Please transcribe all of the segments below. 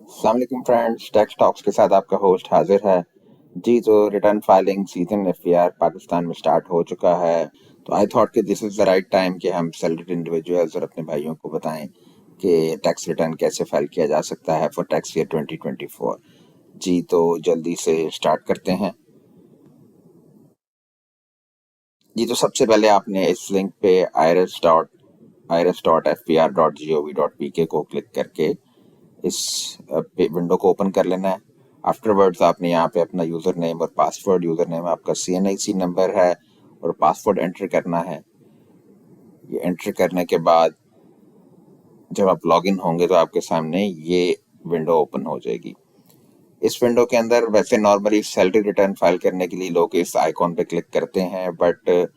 अस्सलाम वालेकुम friends, tax talks के साथ आपका होस्ट हाजिर है। जी तो return filing season FR Pakistan में स्टार्ट हो चुका है। तो आई थॉट कि this is the right time कि हम सैलरीड इंडिविजुअल्स और अपने भाइयों को बताएं कि टैक्स रिटर्न कैसे फाइल किया जा सकता है फॉर टैक्स ईयर 2024। जी तो जल्दी से स्टार्ट करते हैं। जी तो सबसे पहले आपने इस लिंक पे irs.fpr.gov.pk को क्लिक करके इस विंडो को ओपन कर लेना है। आफ्टरवर्ड्स आपने यहाँ पे अपना यूज़र नेम और पासवर्ड, यूज़र नेम आपका CNIC नंबर है और पासवर्ड एंटर करना है। ये एंटर करने के बाद जब आप लॉगिन होंगे तो आपके सामने ये विंडो ओपन हो जाएगी। इस विंडो के अंदर वैसे नॉर्मली सैलरी रिटर्न फाइल करने के लिए लोग इस आइकॉन पे क्लिक करते हैं, बट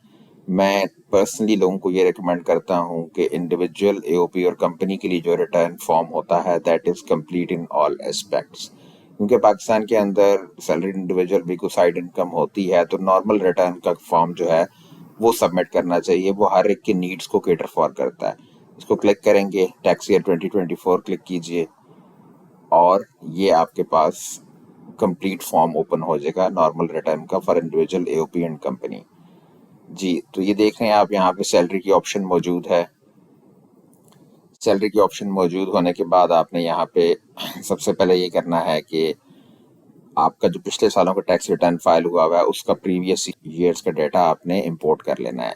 मैं पर्सनली लोगों को ये रिकमेंड करता हूँ कि इंडिविजुअल AOP और कंपनी के लिए जो रिटर्न फॉर्म होता है that is complete in all aspects. क्योंकि पाकिस्तान के अंदर सैलरीड इंडिविजुअल भी कोई साइड इनकम होती है तो नॉर्मल रिटर्न का फॉर्म जो है वो सबमिट करना चाहिए। वो हर एक की नीड्स को केटर फॉर करता है। इसको क्लिक करेंगे, टैक्स ईयर 2024 क्लिक कीजिए और ये आपके पास कंप्लीट फॉर्म ओपन हो जाएगा नॉर्मल रिटर्न का for individual AOP and company. जी तो ये देख रहे हैं आप, यहाँ पे सैलरी की ऑप्शन मौजूद है। सैलरी की ऑप्शन मौजूद होने के बाद आपने यहाँ पे सबसे पहले ये करना है कि आपका जो पिछले सालों का टैक्स रिटर्न फाइल हुआ हुआ है उसका प्रीवियस ईयर्स का डाटा आपने इंपोर्ट कर लेना है।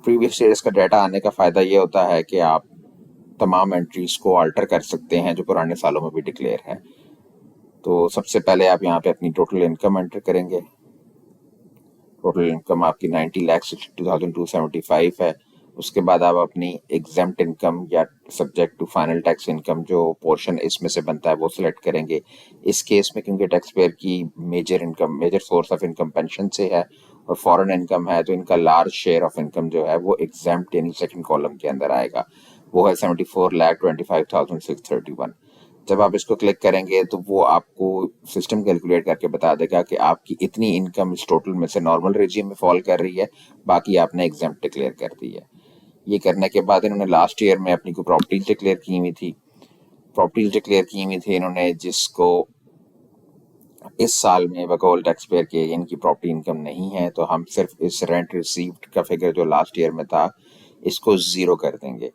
प्रीवियस ईयर्स का डाटा आने का फ़ायदा ये होता है कि आप तमाम एंट्रीज को अल्टर कर सकते हैं जो पुराने सालों में भी डिक्लेयर है। तो सबसे पहले आप यहाँ पे अपनी टोटल इनकम एंटर करेंगे। टोटल इनकम आपकी 90,62,275 है। उसके बाद आप अपनी एग्जेम्प्ट इनकम या subject to final tax income जो पोर्शन इसमें से बनता है वो सिलेक्ट करेंगे। इस केस में क्योंकि टैक्स पेयर की major source of income pension से है और फॉरेन इनकम है तो इनका लार्ज शेयर ऑफ इनकम जो है वो एग्जेम्प्ट यानी सेकंड कॉलम के अंदर आएगा। वो है 74,25,631। जब आप इसको क्लिक करेंगे तो वो आपको सिस्टम कैलकुलेट करके बता देगा कि आपकी इतनी इनकम इस टोटल में से नॉर्मल रेजिम में फॉल कर रही है, बाकी आपने एग्जाम डिक्लेयर कर दी है। ये करने के बाद इन्होंने लास्ट ईयर में अपनी कोई प्रॉपर्टीज डिक्लेयर की हुई थी। इन्होंने जिसको इस साल में बकौल टैक्स पेयर के इनकी प्रॉपर्टी इनकम नहीं है, तो हम सिर्फ इस रेंट रिसीव्ड का फिगर जो लास्ट ईयर में था इसको ज़ीरो कर देंगे।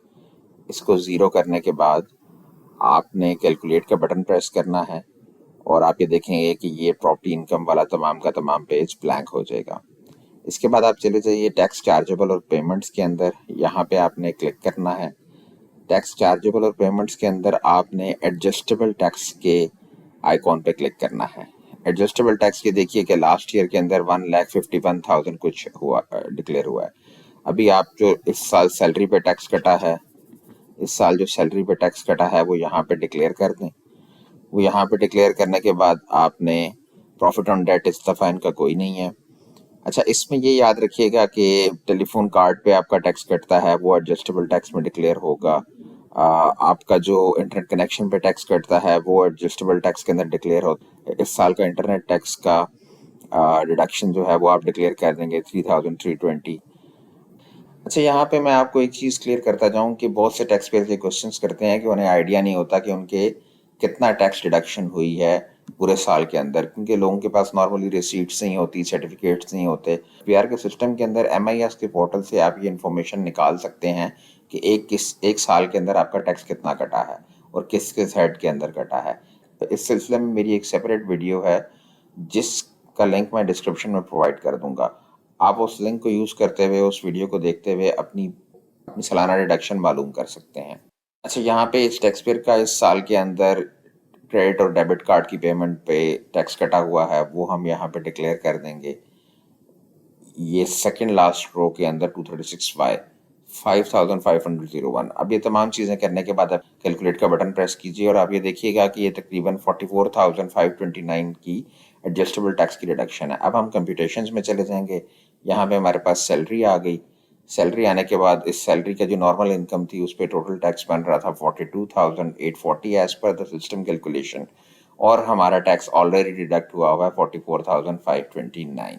इसको ज़ीरो करने के बाद आपने कैलकुलेट का बटन प्रेस करना है और आप ये देखेंगे कि ये प्रॉपर्टी इनकम वाला तमाम का तमाम पेज ब्लैंक हो जाएगा। इसके बाद आप चले जाइए टैक्स चार्जेबल और पेमेंट्स के अंदर, यहाँ पे आपने क्लिक करना है। टैक्स चार्जेबल और पेमेंट्स के अंदर आपने एडजस्टेबल टैक्स के आइकॉन पे क्लिक करना है। एडजस्टेबल टैक्स के देखिए कि लास्ट ईयर के अंदर 1,51,000 कुछ हुआ डिक्लेयर हुआ है। अभी आप जो इस साल सैलरी पे टैक्स कटा है, इस साल जो सैलरी पे टैक्स कटा है वो यहाँ पे डिक्लेयर कर दें। वो यहाँ पे डिक्लेयर करने के बाद आपने प्रॉफिट ऑन डेट इस दफ़ा इनका कोई नहीं है। अच्छा, इसमें ये याद रखिएगा कि टेलीफोन कार्ड पे आपका टैक्स कटता है वो एडजस्टेबल टैक्स में डिक्लेयर होगा। आपका जो इंटरनेट कनेक्शन पे टैक्स कटता है वो एडजस्टेबल टैक्स के अंदर डिक्लेयर होता है। इस साल का इंटरनेट टैक्स का डिडक्शन जो है वो आप डिक्लेयर कर देंगे 3,320। अच्छा, यहाँ पे मैं आपको एक चीज़ क्लियर करता जाऊँ कि बहुत से टैक्स पेयर ये क्वेश्चंस करते हैं कि उन्हें आइडिया नहीं होता कि उनके कितना टैक्स डिडक्शन हुई है पूरे साल के अंदर, क्योंकि लोगों के पास नॉर्मली रिसीट्स नहीं होती, सर्टिफिकेट्स नहीं होते। पीआर के सिस्टम के अंदर MIS के पोर्टल से आप ये इन्फॉर्मेशन निकाल सकते हैं कि एक साल के अंदर आपका टैक्स कितना कटा है और किस किस हेड के अंदर कटा है। तो इस सिलसिले में मेरी एक सेपरेट वीडियो है जिसका लिंक मैं डिस्क्रिप्शन में प्रोवाइड कर दूंगा। आप उस लिंक को यूज़ करते हुए, उस वीडियो को देखते हुए अपनी अपनी सालाना डिडक्शन मालूम कर सकते हैं। अच्छा, यहाँ पे इस टैक्स पेयर का इस साल के अंदर क्रेडिट और डेबिट कार्ड की पेमेंट पे टैक्स कटा हुआ है वो हम यहाँ पे डिक्लेयर कर देंगे। ये सेकंड लास्ट रो के अंदर 236Y 5,501। अब ये तमाम चीज़ें करने के बाद आप कैलकुलेट का बटन प्रेस कीजिए और आप ये देखिएगा कि ये तकरीबन 44,529 की एडजस्टेबल टैक्स की रिडक्शन है। अब हम कंप्यूटेशंस में चले जाएंगे। यहाँ पे हमारे पास सैलरी आ गई। सैलरी आने के बाद इस सैलरी का जो नॉर्मल इनकम थी उस पर टोटल टैक्स बन रहा था 42,840 as per the system calculation, और हमारा टैक्स ऑलरेडी डिडक्ट हुआ है 44,529।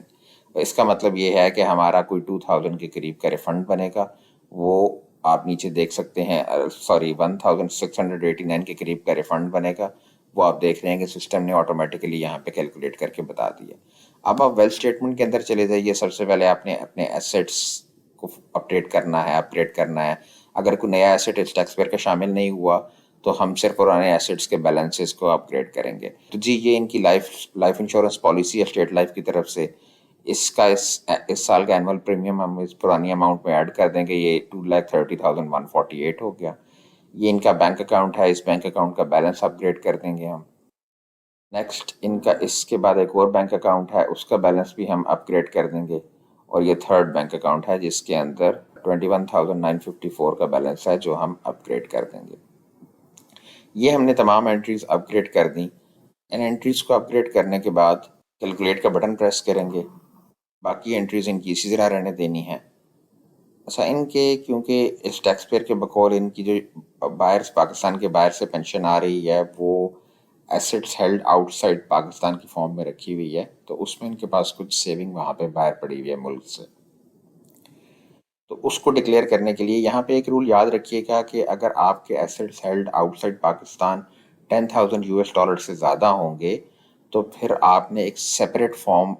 इसका मतलब ये है कि हमारा कोई 2,000 के करीब का रिफंड बनेगा। वो आप नीचे देख सकते हैं, सॉरी 1,689 के करीब का रिफंड बनेगा वो आप देख रहे हैं कि सिस्टम ने ऑटोमेटिकली यहाँ पे कैलकुलेट करके बता दिया। अब आप वेल्थ स्टेटमेंट के अंदर चले जाइए। सबसे पहले आपने अपने एसेट्स को अपडेट करना है, अपग्रेड करना है। अगर कोई नया एसेट इस टैक्स पेयर का शामिल नहीं हुआ तो हम सिर्फ पुराने एसेट्स के बैलेंसेस को अपग्रेड करेंगे। तो जी ये इनकी लाइफ इंश्योरेंस पॉलिसी है स्टेट लाइफ की तरफ से। इसका इस साल का एनुअल प्रीमियम हम इस पुरानी अमाउंट में ऐड कर देंगे। ये 2,30,148 हो गया। ये इनका बैंक अकाउंट है, इस बैंक अकाउंट का बैलेंस अपग्रेड कर देंगे हम। नेक्स्ट इनका इसके बाद एक और बैंक अकाउंट है, उसका बैलेंस भी हम अपग्रेड कर देंगे। और ये थर्ड बैंक अकाउंट है जिसके अंदर 21,954 का बैलेंस है जो हम अपग्रेड कर देंगे। ये हमने तमाम एंट्रीज अपग्रेड कर दी। इन एंट्रीज को अपग्रेड करने के बाद कैलकुलेट का बटन प्रेस करेंगे। बाकी एंट्रीज इनकी इसी तरह रहने देनी है। अच्छा इनके क्योंकि इस टैक्स पेयर के बकौल इनकी जो बाहर पाकिस्तान के बाहर से पेंशन आ रही है वो एसेट्स हेल्ड आउटसाइड पाकिस्तान की फॉर्म में रखी हुई है, तो उसमें इनके पास कुछ सेविंग वहाँ पे बाहर पड़ी हुई है मुल्क से। तो उसको डिक्लेयर करने के लिए यहाँ पे एक रूल याद रखिएगा कि अगर आपके assets held outside Pakistan 10,000 US dollar से ज़्यादा होंगे तो फिर आपने एक सेपरेट फॉर्म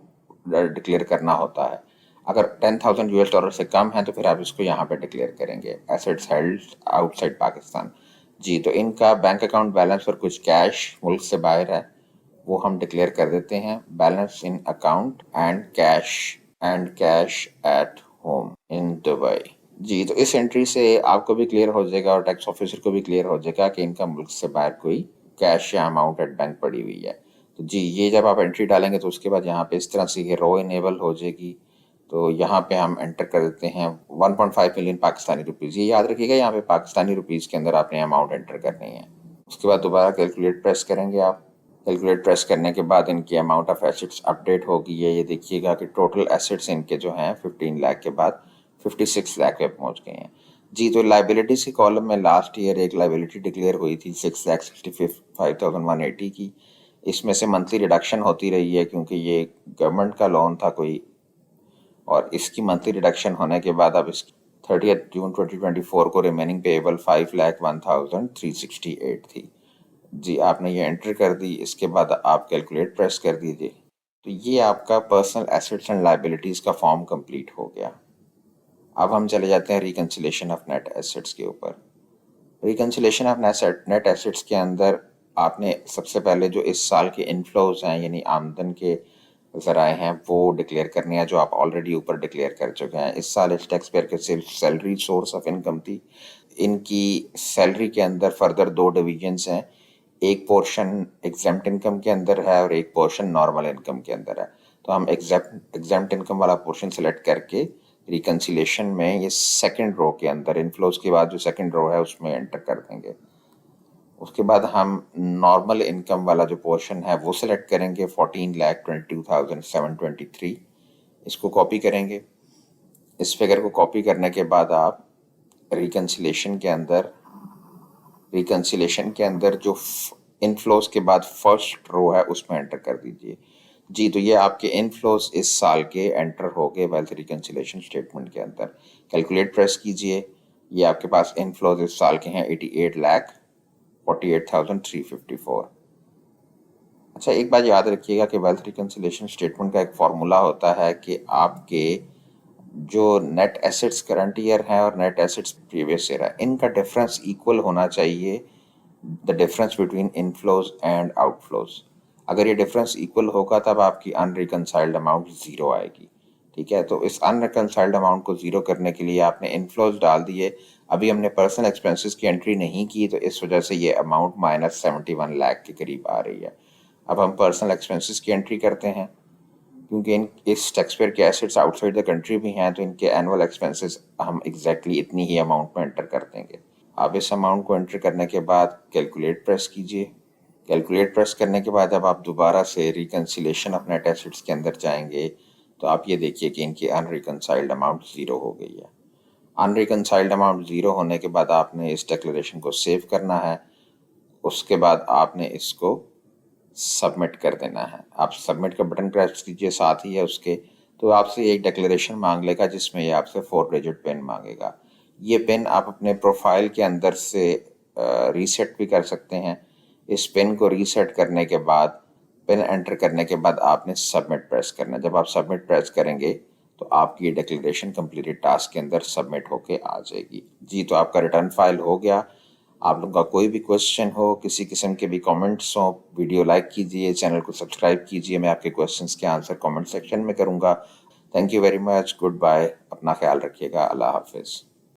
डिक्लेयर करना होता है। अगर 10,000 यूएस डॉलर से कम है तो फिर आप इसको यहाँ पे डिक्लेयर करेंगे एसेट्स हेल्ड आउटसाइड पाकिस्तान। जी तो इनका बैंक अकाउंट बैलेंस और कुछ कैश मुल्क से बाहर है वो हम डिक्लेयर कर देते हैं। Balance in account and cash at home in Dubai. जी तो इस एंट्री से आपको भी क्लियर हो जाएगा और टैक्स ऑफिसर को भी क्लियर हो जाएगा कि इनका मुल्क से बाहर कोई कैश या अमाउंट एट बैंक पड़ी हुई है। तो जी ये जब आप एंट्री डालेंगे तो उसके बाद यहाँ पे इस तरह से ये रो इनेबल हो जाएगी। तो यहाँ पे हम एंटर कर देते हैं 1.5 मिलियन पाकिस्तानी रुपीज़। ये याद रखिएगा यहाँ पे पाकिस्तानी रुपीज़ के अंदर आपने अमाउंट एंटर करनी है। उसके बाद दोबारा कैलकुलेट प्रेस करेंगे आप। कैलकुलेट प्रेस करने के बाद इनकी अमाउंट ऑफ एसेट्स अपडेट होगी। ये देखिएगा कि टोटल एसेट्स इनके जो हैं 15 लाख के बाद 56 लाख पे पहुंच गए हैं। जी तो लाइबिलिटीज के कॉलम में लास्ट ईयर एक लाइबिलिटी डिक्लेयर हुई थी 6,65,180 की। इसमें से मंथली रिडक्शन होती रही है क्योंकि ये गवर्नमेंट का लोन था कोई, और इसकी मंथली रिडक्शन होने के बाद अब इस 30 जून 2024 को रिमेनिंग पेएबल 5,01,368 थी। जी आपने ये एंटर कर दी। इसके बाद आप कैलकुलेट प्रेस कर दीजिए। तो ये आपका पर्सनल एसेट्स एंड लाइबिलिटीज़ का फॉर्म कंप्लीट हो गया। अब हम चले जाते हैं रिकन्सिलेशन ऑफ नेट एसेट्स के ऊपर। रिकन्सिलेशन ऑफ नेट एसेट्स के अंदर आपने सबसे पहले जो इस साल के इनफ्लोज हैं यानी आमदन के ज़राए हैं वो डिक्लेयर करने हैं जो आप ऑलरेडी ऊपर डिक्लेयर कर चुके हैं। इस साल इस टैक्स पेयर के सिर्फ सैलरी सोर्स ऑफ इनकम थी। इनकी सैलरी के अंदर फर्दर दो डिविजन्स हैं, एक पोर्शन एग्जेम्प्ट इनकम के अंदर है और एक पोर्शन नॉर्मल इनकम के अंदर है। तो हम एग्जेम्प्ट इनकम वाला पोर्शन सेलेक्ट करके रिकन्सिलेशन में ये सेकंड रो के अंदर इनफ्लोज के बाद जो सेकंड रो है उसमें एंटर कर देंगे। उसके बाद हम नॉर्मल इनकम वाला जो पोर्शन है वो सिलेक्ट करेंगे 14,22,723। इसको कॉपी करेंगे। इस फिगर को कॉपी करने के बाद आप रिकन्सिलेशन के अंदर जो इनफ्लोज के बाद फर्स्ट रो है उसमें एंटर कर दीजिए। जी तो ये आपके इनफ्लोज इस साल के एंटर हो गए वेल्थ रिकन्सिलेशन स्टेटमेंट के अंदर। कैलकुलेट प्रेस कीजिए। ये आपके पास इनफ्लोज इस साल के हैं 88,48,354। अच्छा एक बात याद रखिएगा कि वेल्थ रिकन्सिलेशन स्टेटमेंट का एक फॉर्मूला होता है कि आपके जो नेट एसेट्स करंट ईयर है और नेट एसेट्स प्रीवियस ईयर है इनका डिफरेंस इक्वल होना चाहिए, the difference between inflows and outflows. अगर ये डिफरेंस इक्वल होगा तब आपकी अनरिकनसाइल्ड अमाउंट ज़ीरो आएगी। ठीक है, तो इस अनरिकनसाइल्ड अमाउंट को ज़ीरो करने के लिए आपने इनफ्लोज डाल दिए। अभी हमने पर्सनल एक्सपेंसेस की एंट्री नहीं की तो इस वजह से ये अमाउंट -71 लाख के करीब आ रही है। अब हम पर्सनल एक्सपेंसेस की एंट्री करते हैं क्योंकि इस टैक्स पेयर के एसेट्स आउटसाइड द कंट्री भी हैं तो इनके एनुअल एक्सपेंसेस हम एग्जैक्टली इतनी ही अमाउंट में एंटर कर देंगे। आप इस अमाउंट को एंटर करने के बाद कैलकुलेट प्रेस कीजिए। कैलकुलेट प्रेस करने के बाद अब आप दोबारा से रिकन्सिलेशन ऑफ नेट एसेट्स के अंदर जाएंगे तो आप ये देखिए कि इनकी अनरिकनसाइल्ड अमाउंट ज़ीरो हो गई है। अनरिकनसाइल्ड अमाउंट ज़ीरो होने के बाद आपने इस डिक्लेरेशन को सेव करना है। उसके बाद आपने इसको सबमिट कर देना है। आप सबमिट का बटन प्रेस कीजिए, साथ ही है उसके तो आपसे एक डिक्लेरेशन मांग लेगा जिसमें ये आपसे 4 डिजिट पिन मांगेगा। ये पिन आप अपने प्रोफाइल के अंदर से रीसेट भी कर सकते हैं। इस पिन को रीसेट करने के बाद, पिन एंटर करने के बाद आपने सबमिट प्रेस करना है। जब आप सबमिट प्रेस करेंगे तो आपकी ये डिक्लेरेशन कंप्लीटेड टास्क के अंदर सबमिट होके आ जाएगी। जी, तो आपका रिटर्न फाइल हो गया। आप लोगों का कोई भी क्वेश्चन हो, किसी किस्म के भी कमेंट्स हो, वीडियो लाइक कीजिए, चैनल को सब्सक्राइब कीजिए। मैं आपके क्वेश्चंस के आंसर कमेंट सेक्शन में करूँगा। Thank you very much, goodbye, अपना ख्याल रखिएगा, अल्लाह हाफिज़।